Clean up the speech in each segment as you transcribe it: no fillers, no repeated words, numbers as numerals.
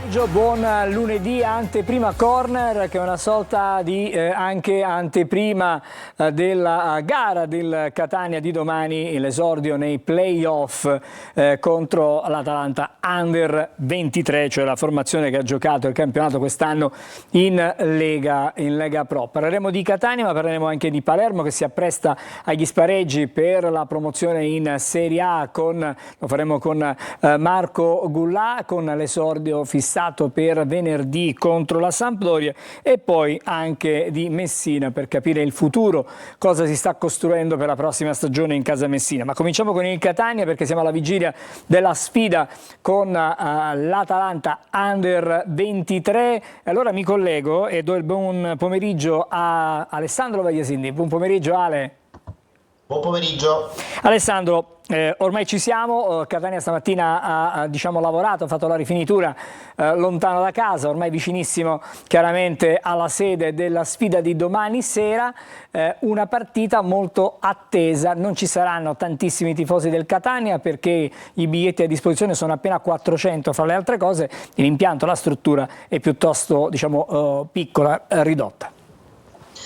Buon lunedì, anteprima corner, che è una sorta di anche anteprima della gara del Catania di domani, l'esordio nei playoff contro l'Atalanta Under 23, cioè la formazione che ha giocato il campionato quest'anno in Lega Pro. Parleremo di Catania, ma parleremo anche di Palermo, che si appresta agli spareggi per la promozione in Serie A. Lo faremo con Marco Gullà, con l'esordio fissato per venerdì contro la Sampdoria, e poi anche di Messina per capire il futuro, cosa si sta costruendo per la prossima stagione in casa Messina. Ma cominciamo con il Catania, perché siamo alla vigilia della sfida con l'Atalanta Under 23. Allora mi collego e do il buon pomeriggio a Alessandro Vagliasindi. Buon pomeriggio Ale. Buon pomeriggio. Alessandro, ormai ci siamo. Catania stamattina ha lavorato, ha fatto la rifinitura lontano da casa, ormai vicinissimo chiaramente alla sede della sfida di domani sera. Una partita molto attesa, non ci saranno tantissimi tifosi del Catania perché i biglietti a disposizione sono appena 400, fra le altre cose l'impianto, la struttura è piuttosto piccola, ridotta.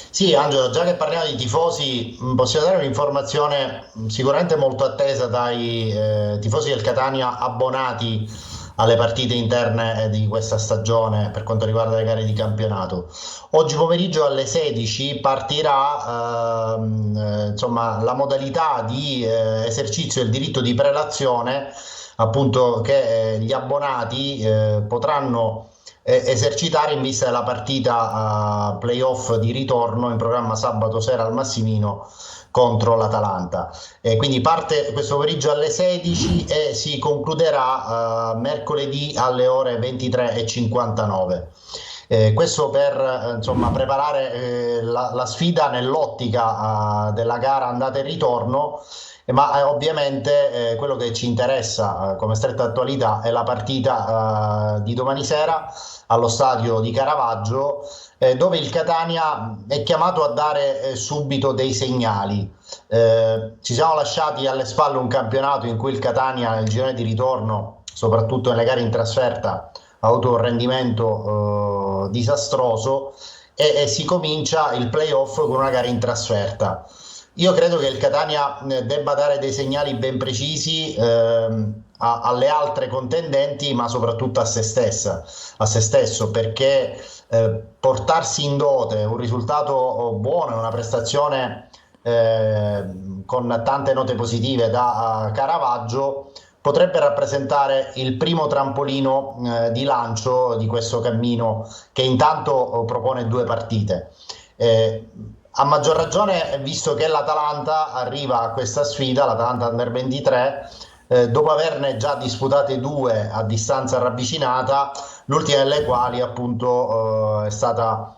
Sì, Angelo, già che parliamo di tifosi, possiamo dare un'informazione sicuramente molto attesa dai tifosi del Catania abbonati alle partite interne di questa stagione per quanto riguarda le gare di campionato. Oggi pomeriggio alle 16 partirà la modalità di esercizio del diritto di prelazione, appunto, che gli abbonati potranno esercitare in vista della partita playoff di ritorno in programma sabato sera al Massimino contro l'Atalanta. Quindi parte questo pomeriggio alle 16 e si concluderà mercoledì alle ore 23:59. Questo per preparare la sfida nell'ottica della gara andata e ritorno. Ma ovviamente quello che ci interessa come stretta attualità è la partita di domani sera allo stadio di Caravaggio, dove il Catania è chiamato a dare subito dei segnali. Ci siamo lasciati alle spalle un campionato in cui il Catania nel girone di ritorno, soprattutto nelle gare in trasferta, ha avuto un rendimento disastroso, e si comincia il playoff con una gara in trasferta. Io credo che il Catania debba dare dei segnali ben precisi alle altre contendenti, ma soprattutto a se stesso, perché portarsi in dote un risultato buono, una prestazione con tante note positive da Caravaggio potrebbe rappresentare il primo trampolino di lancio di questo cammino, che intanto propone 2 partite. A maggior ragione, visto che l'Atalanta arriva a questa sfida, l'Atalanta Under 23, dopo averne già disputate 2 a distanza ravvicinata, l'ultima delle quali appunto è stata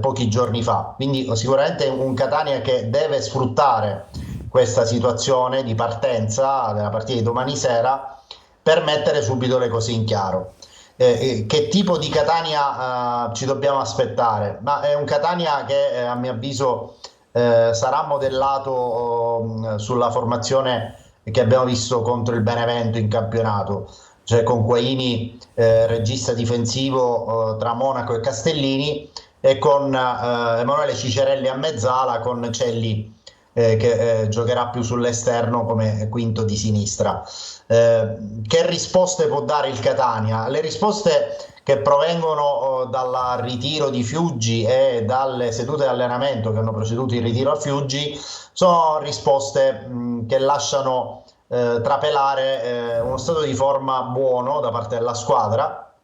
pochi giorni fa. Quindi sicuramente un Catania che deve sfruttare questa situazione di partenza della partita di domani sera per mettere subito le cose in chiaro. Che tipo di Catania ci dobbiamo aspettare? Ma è un Catania che a mio avviso sarà modellato sulla formazione che abbiamo visto contro il Benevento in campionato, cioè con Quaini regista difensivo tra Monaco e Castellini, e con Emanuele Cicerelli a mezzala, con Celli che giocherà più sull'esterno come quinto di sinistra. Che risposte può dare il Catania? Le risposte che provengono dal ritiro di Fiuggi e dalle sedute di allenamento che hanno preceduto il ritiro a Fiuggi sono risposte che lasciano trapelare uno stato di forma buono da parte della squadra,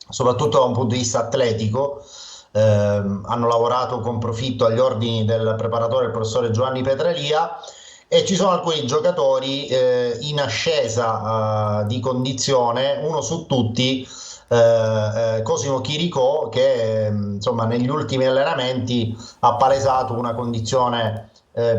soprattutto da un punto di vista atletico. Hanno lavorato con profitto agli ordini del preparatore, il professore Giovanni Petralia, e ci sono alcuni giocatori in ascesa di condizione, uno su tutti Cosimo Chiricò, che negli ultimi allenamenti ha palesato una condizione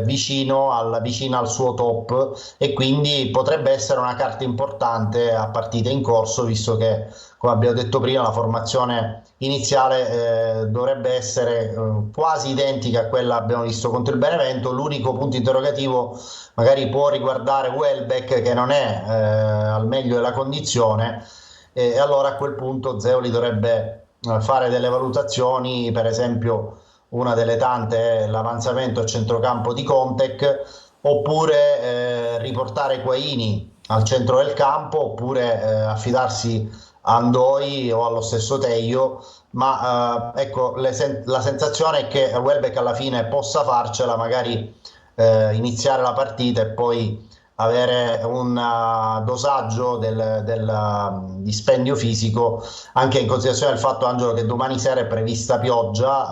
vicina al suo top, e quindi potrebbe essere una carta importante a partita in corso, visto che, come abbiamo detto prima, la formazione iniziale dovrebbe essere quasi identica a quella che abbiamo visto contro il Benevento. L'unico punto interrogativo magari può riguardare Welbeck, che non è al meglio della condizione, e allora a quel punto Zeoli dovrebbe fare delle valutazioni, per esempio una delle tante è l'avanzamento a centrocampo di Contek, oppure riportare Quaini al centro del campo, oppure affidarsi a Andoi o allo stesso Teio, ma ecco, la sensazione è che Welbeck alla fine possa farcela, magari iniziare la partita e poi avere un dosaggio del dispendio fisico, anche in considerazione del fatto, Angelo, che domani sera è prevista pioggia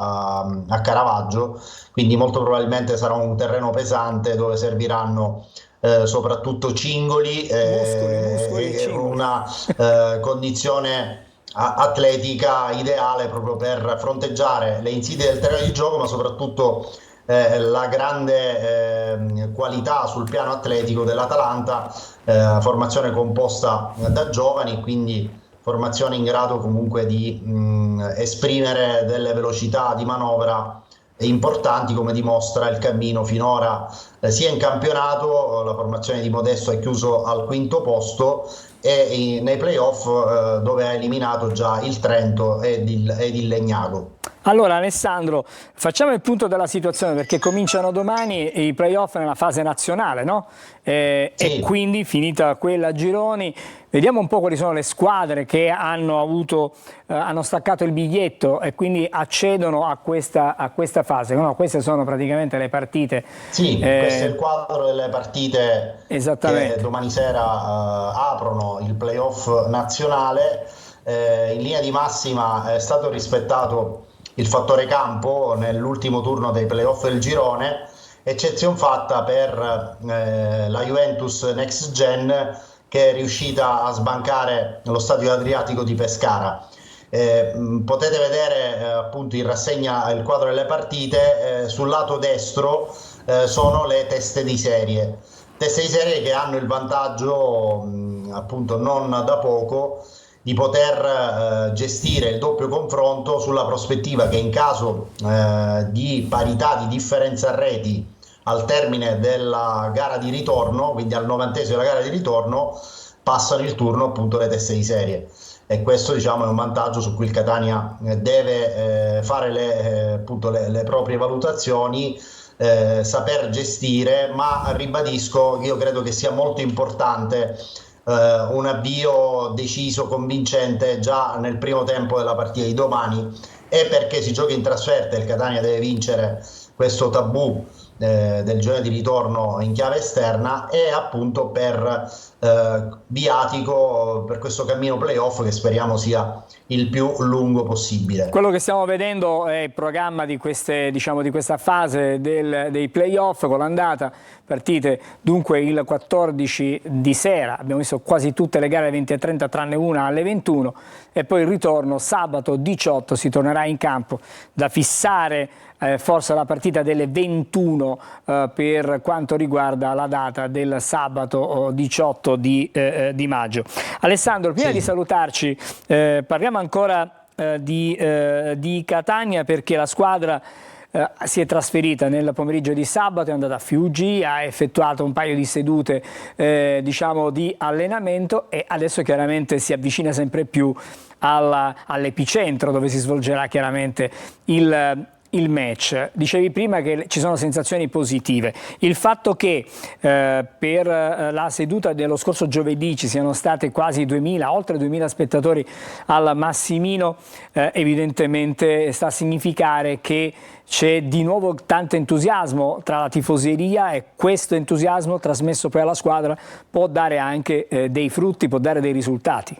a Caravaggio, quindi molto probabilmente sarà un terreno pesante dove serviranno soprattutto cingoli, Muscoli, e cingoli. una condizione atletica ideale proprio per fronteggiare le insidie del terreno di gioco, ma soprattutto la grande qualità sul piano atletico dell'Atalanta, formazione composta da giovani, quindi formazione in grado comunque di esprimere delle velocità di manovra importanti, come dimostra il cammino finora sia in campionato. La formazione di Modesto è chiuso al quinto posto, e nei playoff dove ha eliminato già il Trento ed il Legnago. Allora Alessandro, facciamo il punto della situazione, perché cominciano domani i playoff nella fase nazionale, no? E quindi, finita quella a gironi, vediamo un po' quali sono le squadre che hanno staccato il biglietto e quindi accedono a questa fase. No, queste sono praticamente le partite. Sì, questo è il quadro delle partite che domani sera aprono il playoff nazionale. In linea di massima è stato rispettato il fattore campo nell'ultimo turno dei playoff del girone, eccezione fatta per la Juventus Next Gen, che è riuscita a sbancare lo Stadio Adriatico di Pescara. Potete vedere appunto in rassegna il quadro delle partite. Sul lato destro sono le teste di serie che hanno il vantaggio appunto non da poco di poter gestire il doppio confronto, sulla prospettiva che in caso di parità di differenza reti al termine della gara di ritorno, quindi al 90esimo della gara di ritorno, passano il turno appunto le teste di serie. E questo, diciamo, è un vantaggio su cui il Catania deve fare le proprie valutazioni, saper gestire, ma ribadisco, io credo che sia molto importante un avvio deciso, convincente già nel primo tempo della partita di domani, e perché si gioca in trasferta il Catania deve vincere questo tabù del girone di ritorno in chiave esterna, e appunto per viatico per questo cammino playoff che speriamo sia il più lungo possibile. Quello che stiamo vedendo è il programma di questa fase dei playoff, con l'andata partite dunque il 14 di sera, abbiamo visto quasi tutte le gare alle 20:30 tranne una alle 21, e poi il ritorno sabato 18, si tornerà in campo, da fissare forse la partita delle 21 per quanto riguarda la data del sabato 18 di maggio. Alessandro, prima di salutarci parliamo ancora di Catania, perché la squadra si è trasferita nel pomeriggio di sabato, è andata a Fiuggi, ha effettuato un paio di sedute diciamo di allenamento, e adesso chiaramente si avvicina sempre più all'epicentro dove si svolgerà chiaramente il match. Dicevi prima che ci sono sensazioni positive. Il fatto che per la seduta dello scorso giovedì ci siano state quasi 2000, oltre 2000 spettatori al Massimino, evidentemente sta a significare che c'è di nuovo tanto entusiasmo tra la tifoseria, e questo entusiasmo trasmesso poi alla squadra può dare anche dei frutti, può dare dei risultati.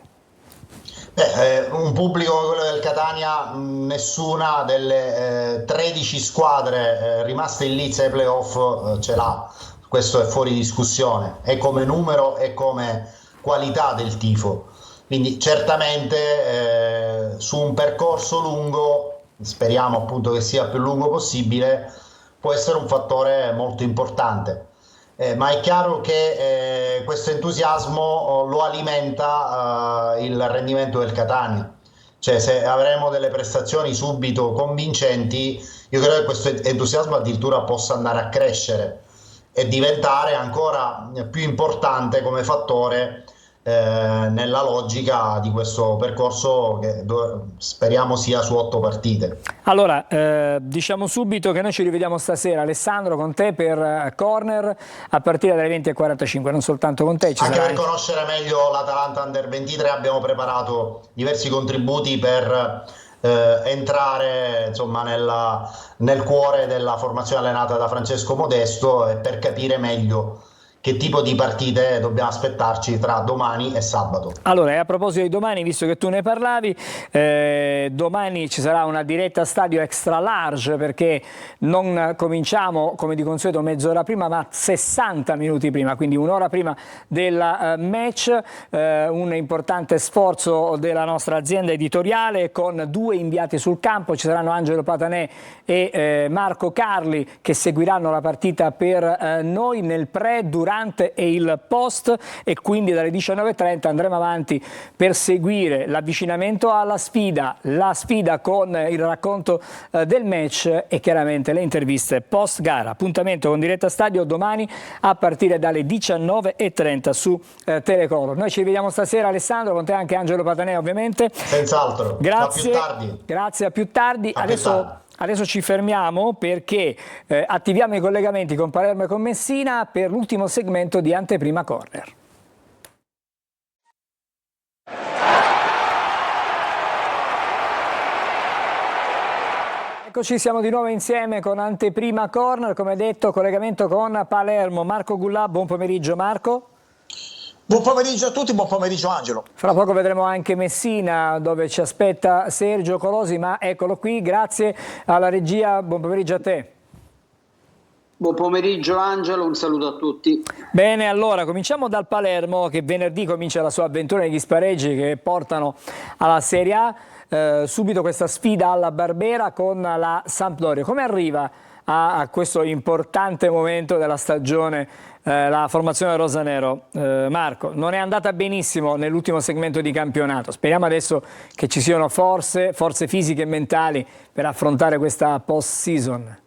Un pubblico come quello del Catania, nessuna delle 13 squadre rimaste in lizza ai playoff ce l'ha. Questo è fuori discussione, e come numero e come qualità del tifo. Quindi certamente su un percorso lungo, speriamo appunto che sia il più lungo possibile, può essere un fattore molto importante. Ma è chiaro che questo entusiasmo lo alimenta il rendimento del Catania. Cioè, se avremo delle prestazioni subito convincenti, io credo che questo entusiasmo addirittura possa andare a crescere e diventare ancora più importante come fattore nella logica di questo percorso che speriamo sia su 8 partite. Allora, diciamo subito che noi ci rivediamo stasera, Alessandro, con te per Corner a partire dalle 20:45, non soltanto con te. Anche per conoscere meglio l'Atalanta Under 23 abbiamo preparato diversi contributi per entrare insomma nel cuore della formazione allenata da Francesco Modesto e per capire meglio che tipo di partite dobbiamo aspettarci tra domani e sabato. Allora, e a proposito di domani, visto che tu ne parlavi, domani ci sarà una diretta stadio extra large, perché non cominciamo come di consueto mezz'ora prima, ma 60 minuti prima, quindi un'ora prima del match. Un importante sforzo della nostra azienda editoriale con 2 inviati sul campo. Ci saranno Angelo Patanè e Marco Carli che seguiranno la partita per noi nel pre, durante e il post, e quindi dalle 19:30 andremo avanti per seguire l'avvicinamento alla sfida, la sfida con il racconto del match e chiaramente le interviste post gara. Appuntamento con diretta stadio domani a partire dalle 19:30 su Telecolor. Noi ci vediamo stasera, Alessandro, con te anche Angelo Patanè ovviamente. Senz'altro. Grazie. A più tardi. Grazie, a più tardi. Adesso ci fermiamo perché attiviamo i collegamenti con Palermo e con Messina per l'ultimo segmento di Anteprima Corner. Eccoci, siamo di nuovo insieme con Anteprima Corner, come detto, collegamento con Palermo. Marco Gullà, buon pomeriggio Marco. Buon pomeriggio a tutti, buon pomeriggio Angelo. Fra poco vedremo anche Messina, dove ci aspetta Sergio Colosi, ma eccolo qui, grazie alla regia, buon pomeriggio a te. Buon pomeriggio Angelo, un saluto a tutti. Bene, allora cominciamo dal Palermo, che venerdì comincia la sua avventura negli spareggi che portano alla Serie A. Subito questa sfida alla Barbera con la Sampdoria. Come arriva a questo importante momento della stagione la formazione rosanero? Marco, non è andata benissimo nell'ultimo segmento di campionato, speriamo adesso che ci siano forze fisiche e mentali per affrontare questa post-season.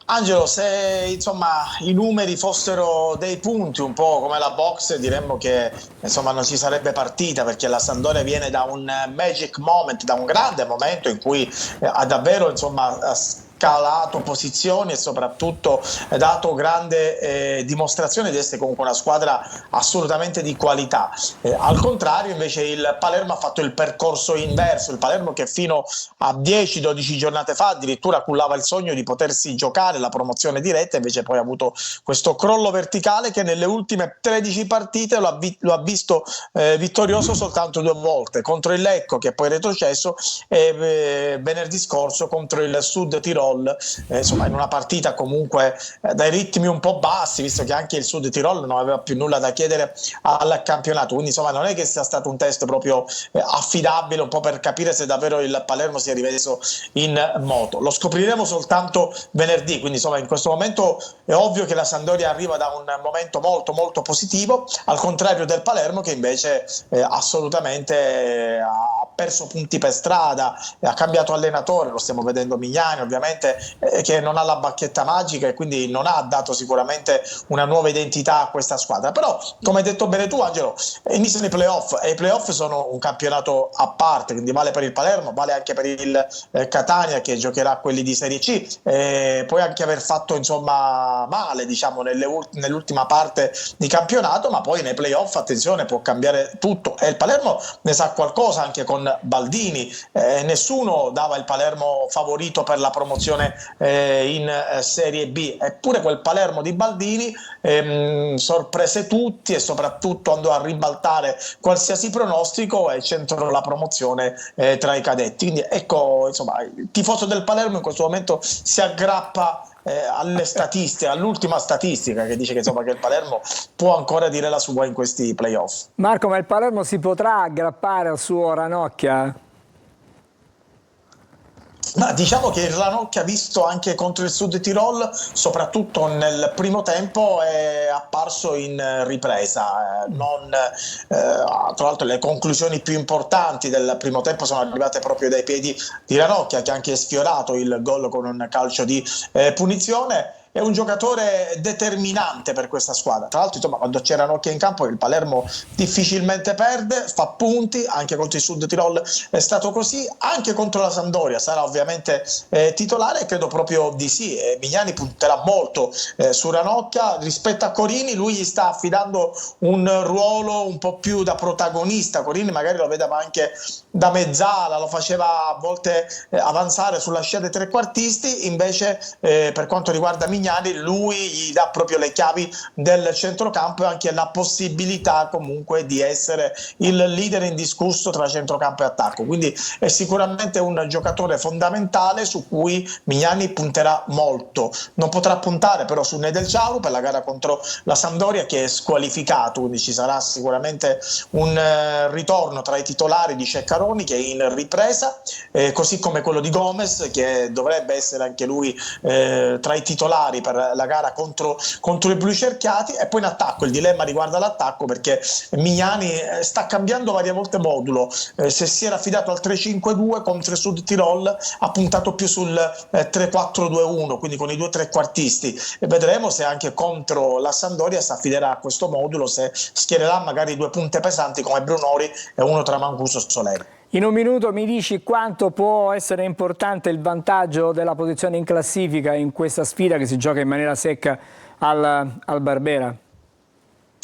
Angelo, se insomma i numeri fossero dei punti, un po' come la box, diremmo che insomma non si sarebbe partita, perché la Sampdoria viene da un magic moment, da un grande momento in cui ha davvero insomma scalato posizioni e soprattutto dato grande dimostrazione di essere comunque una squadra assolutamente di qualità. Al contrario invece il Palermo ha fatto il percorso inverso, il Palermo che fino a 10-12 giornate fa addirittura cullava il sogno di potersi giocare la promozione diretta, invece poi ha avuto questo crollo verticale che nelle ultime 13 partite lo ha visto vittorioso soltanto 2 volte, contro il Lecco che poi è retrocesso e venerdì scorso contro il Sud Tirol, insomma in una partita comunque dai ritmi un po' bassi, visto che anche il Sud Tirol non aveva più nulla da chiedere al campionato, quindi insomma non è che sia stato un test proprio affidabile, un po' per capire se davvero il Palermo si è rimesso in moto. Lo scopriremo soltanto venerdì, quindi insomma in questo momento è ovvio che la Sampdoria arriva da un momento molto positivo, al contrario del Palermo che invece assolutamente ha perso punti per strada, ha cambiato allenatore, lo stiamo vedendo Mignani ovviamente, che non ha la bacchetta magica e quindi non ha dato sicuramente una nuova identità a questa squadra. Però come hai detto bene tu Angelo, iniziano i playoff e i playoff sono un campionato a parte, quindi vale per il Palermo, vale anche per il Catania che giocherà quelli di Serie C, puoi anche aver fatto insomma male diciamo nell'ultima parte di campionato, ma poi nei playoff attenzione può cambiare tutto e il Palermo ne sa qualcosa anche con Baldini, nessuno dava il Palermo favorito per la promozione in Serie B, eppure quel Palermo di Baldini sorprese tutti e soprattutto andò a ribaltare qualsiasi pronostico e centrò la promozione tra i cadetti. Quindi ecco, insomma, il tifoso del Palermo in questo momento si aggrappa alle statistiche, all'ultima statistica che dice che, insomma, che il Palermo può ancora dire la sua in questi playoff. Marco, ma il Palermo si potrà aggrappare al suo Ranocchia? Ma diciamo che il Ranocchia, visto anche contro il Sud Tirol, soprattutto nel primo tempo, è apparso in ripresa. Tra l'altro le conclusioni più importanti del primo tempo sono arrivate proprio dai piedi di Ranocchia, che ha anche sfiorato il gol con un calcio di punizione. è un giocatore determinante per questa squadra. Tra l'altro, insomma, quando c'era Ranocchia in campo, il Palermo difficilmente perde, fa punti, anche contro il Sud Tirol è stato così, anche contro la Sampdoria sarà ovviamente titolare, e credo proprio di sì. Mignani punterà molto su Ranocchia rispetto a Corini, lui gli sta affidando un ruolo un po' più da protagonista. Corini magari lo vedeva anche da mezzala, lo faceva a volte avanzare sulla scia dei trequartisti, invece per quanto riguarda Mignani lui gli dà proprio le chiavi del centrocampo e anche la possibilità comunque di essere il leader indiscusso tra centrocampo e attacco, quindi è sicuramente un giocatore fondamentale su cui Mignani punterà molto. Non potrà puntare però su Nedelcialu per la gara contro la Sampdoria, che è squalificato, quindi ci sarà sicuramente un ritorno tra i titolari di Ceccaroni, che è in ripresa, così come quello di Gomez, che dovrebbe essere anche lui tra i titolari per la gara contro i blu cerchiati. E poi in attacco il dilemma riguarda l'attacco, perché Mignani sta cambiando varie volte modulo, se si era affidato al 3-5-2 contro il Sud Tirol ha puntato più sul 3-4-2-1, quindi con i due trequartisti, e vedremo se anche contro la Sampdoria si affiderà a questo modulo, se schiererà magari due punte pesanti come Brunori e uno tra Mancuso e Soleri. In un minuto mi dici quanto può essere importante il vantaggio della posizione in classifica in questa sfida che si gioca in maniera secca al Barbera?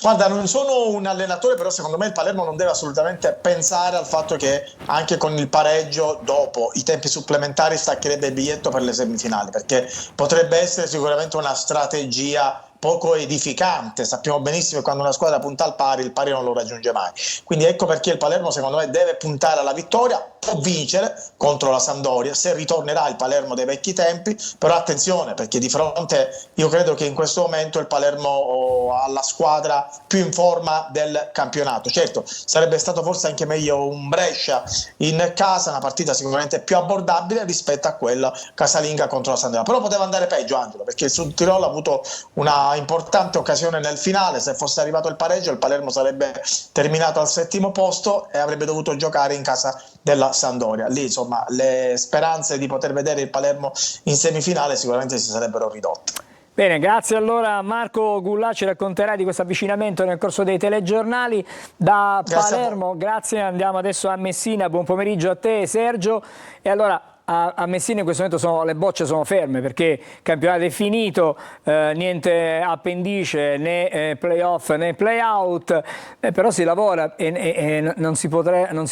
Guarda, non sono un allenatore, però secondo me il Palermo non deve assolutamente pensare al fatto che anche con il pareggio dopo i tempi supplementari staccherebbe il biglietto per le semifinali, perché potrebbe essere sicuramente una strategia poco edificante. Sappiamo benissimo che quando una squadra punta al pari, il pari non lo raggiunge mai. Quindi ecco perché il Palermo secondo me deve puntare alla vittoria, può vincere contro la Sampdoria, se ritornerà il Palermo dei vecchi tempi, però attenzione, perché di fronte, io credo che in questo momento il Palermo ha la squadra più in forma del campionato. Certo, sarebbe stato forse anche meglio un Brescia in casa, una partita sicuramente più abbordabile rispetto a quella casalinga contro la Sampdoria, però poteva andare peggio, Angelo, perché il Sud Tirolo ha avuto una importante occasione nel finale. Se fosse arrivato il pareggio, il Palermo sarebbe terminato al 7° posto e avrebbe dovuto giocare in casa della Sampdoria. Lì insomma le speranze di poter vedere il Palermo in semifinale sicuramente si sarebbero ridotte. Bene, grazie allora Marco Gullà, ci racconterai di questo avvicinamento nel corso dei telegiornali da Palermo. Grazie, andiamo adesso a Messina. Buon pomeriggio a te Sergio. E allora a Messina in questo momento le bocce sono ferme, perché il campionato è finito, niente appendice, né playoff né playout, però si lavora e non si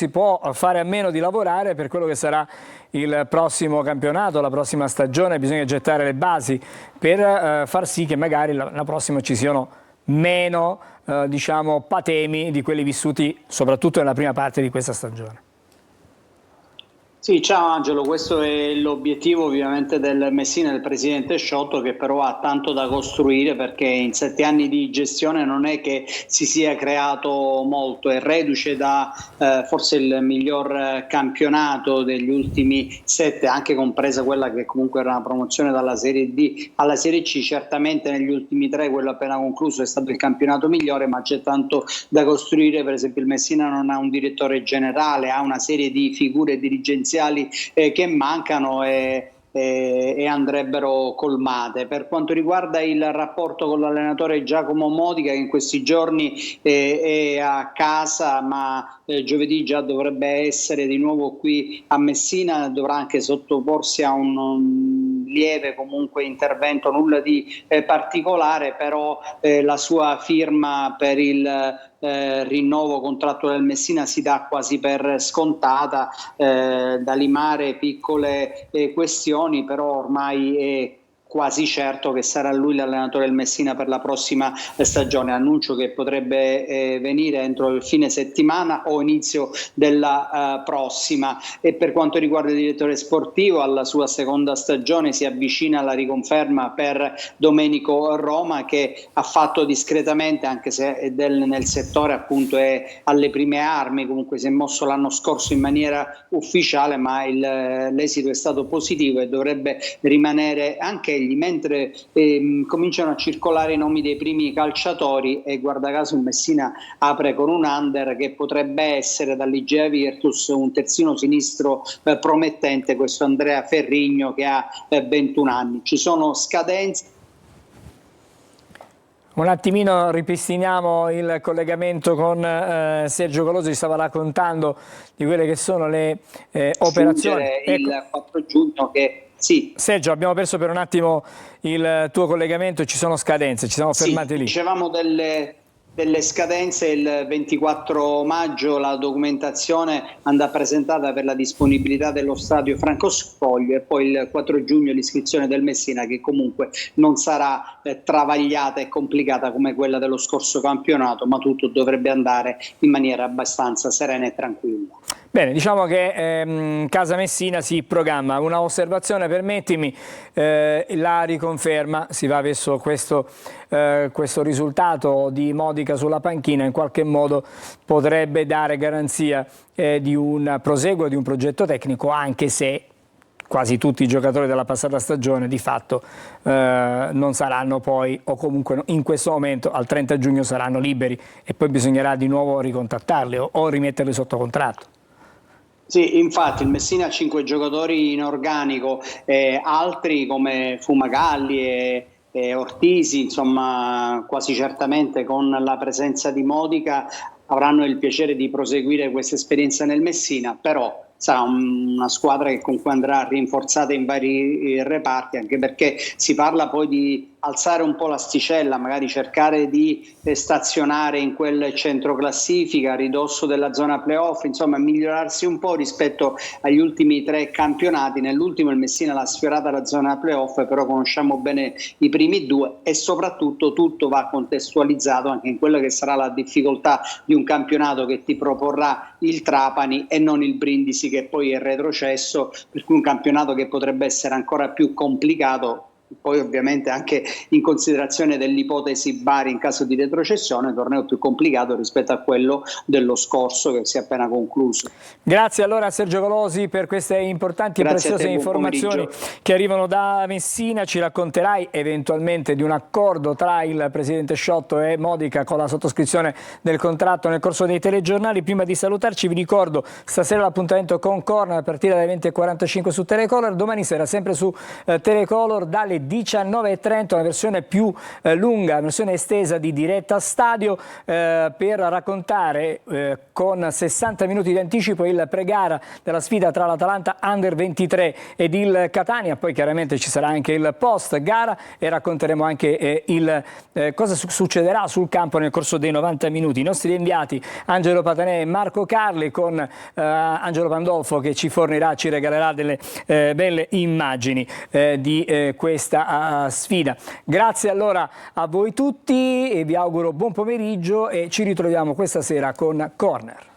può fare a meno di lavorare per quello che sarà il prossimo campionato, la prossima stagione. Bisogna gettare le basi per far sì che magari la prossima ci siano meno diciamo, patemi di quelli vissuti soprattutto nella prima parte di questa stagione. Sì, ciao Angelo, questo è l'obiettivo ovviamente del Messina, del presidente Sciotto, che però ha tanto da costruire, perché in 7 anni di gestione non è che si sia creato molto, è reduce da forse il miglior campionato degli ultimi 7, anche compresa quella che comunque era una promozione dalla Serie D alla Serie C. Certamente negli ultimi 3, quello appena concluso, è stato il campionato migliore, ma c'è tanto da costruire. Per esempio il Messina non ha un direttore generale, ha una serie di figure dirigenziali che mancano e andrebbero colmate. Per quanto riguarda il rapporto con l'allenatore Giacomo Modica, che in questi giorni è a casa, ma giovedì già dovrebbe essere di nuovo qui a Messina, dovrà anche sottoporsi a un lieve comunque intervento, nulla di particolare, però la sua firma per il rinnovo contratto del Messina si dà quasi per scontata, da limare piccole questioni, però ormai è quasi certo che sarà lui l'allenatore del Messina per la prossima stagione. Annuncio che potrebbe venire entro il fine settimana o inizio della prossima. E per quanto riguarda il direttore sportivo, alla sua seconda stagione si avvicina la riconferma per Domenico Roma, che ha fatto discretamente, anche se nel settore appunto è alle prime armi, comunque si è mosso l'anno scorso in maniera ufficiale, ma l'esito è stato positivo e dovrebbe rimanere anche mentre cominciano a circolare i nomi dei primi calciatori. E guarda caso il Messina apre con un under che potrebbe essere dall'Igea Virtus un terzino sinistro promettente, questo Andrea Ferrigno, che ha 21 anni. Ci sono scadenze Un attimino ripristiniamo il collegamento con Sergio Golosi, ci stava raccontando di quelle che sono le operazioni. Il 4 giugno che sì. Sergio, abbiamo perso per un attimo il tuo collegamento, ci sono scadenze, ci siamo fermati lì. Dicevamo delle scadenze. Il 24 maggio la documentazione andrà presentata per la disponibilità dello stadio Franco Sfoglio e poi il 4 giugno l'iscrizione del Messina, che comunque non sarà travagliata e complicata come quella dello scorso campionato, ma tutto dovrebbe andare in maniera abbastanza serena e tranquilla. Bene, diciamo che Casa Messina si programma. Una osservazione, permettimi, la riconferma, si va verso questo risultato di Modica sulla panchina, in qualche modo potrebbe dare garanzia di un proseguo di un progetto tecnico, anche se quasi tutti i giocatori della passata stagione di fatto non saranno poi, o comunque in questo momento al 30 giugno saranno liberi e poi bisognerà di nuovo ricontattarli o rimetterli sotto contratto. Sì, infatti il Messina ha 5 giocatori in organico, altri come Fumagalli e Ortisi, insomma quasi certamente con la presenza di Modica avranno il piacere di proseguire questa esperienza nel Messina, però sarà una squadra che comunque andrà rinforzata in vari reparti, anche perché si parla poi di alzare un po' l'asticella, magari cercare di stazionare in quel centro classifica a ridosso della zona playoff, insomma migliorarsi un po' rispetto agli ultimi 3 campionati. Nell'ultimo il Messina l'ha sfiorata la zona playoff, però conosciamo bene i primi 2 e soprattutto tutto va contestualizzato anche in quello che sarà la difficoltà di un campionato che ti proporrà il Trapani e non il Brindisi, che poi è retrocesso, per cui un campionato che potrebbe essere ancora più complicato. Poi ovviamente anche in considerazione dell'ipotesi Bari in caso di retrocessione, torneo più complicato rispetto a quello dello scorso che si è appena concluso. Grazie allora a Sergio Golosi per queste importanti e preziose informazioni che arrivano da Messina. Ci racconterai eventualmente di un accordo tra il presidente Sciotto e Modica con la sottoscrizione del contratto nel corso dei telegiornali. Prima di salutarci vi ricordo stasera l'appuntamento con Corner a partire dalle 20:45 su Telecolor, domani sera sempre su Telecolor dalle 19:30 una versione più lunga, una versione estesa di Diretta Stadio per raccontare con 60 minuti di anticipo il pre-gara della sfida tra l'Atalanta Under 23 ed il Catania. Poi chiaramente ci sarà anche il post gara e racconteremo anche cosa succederà sul campo nel corso dei 90 minuti. I nostri inviati Angelo Patanè e Marco Carli, con Angelo Pandolfo che ci fornirà, ci regalerà delle belle immagini di questa sfida. Grazie allora a voi tutti e vi auguro buon pomeriggio e ci ritroviamo questa sera con Corner.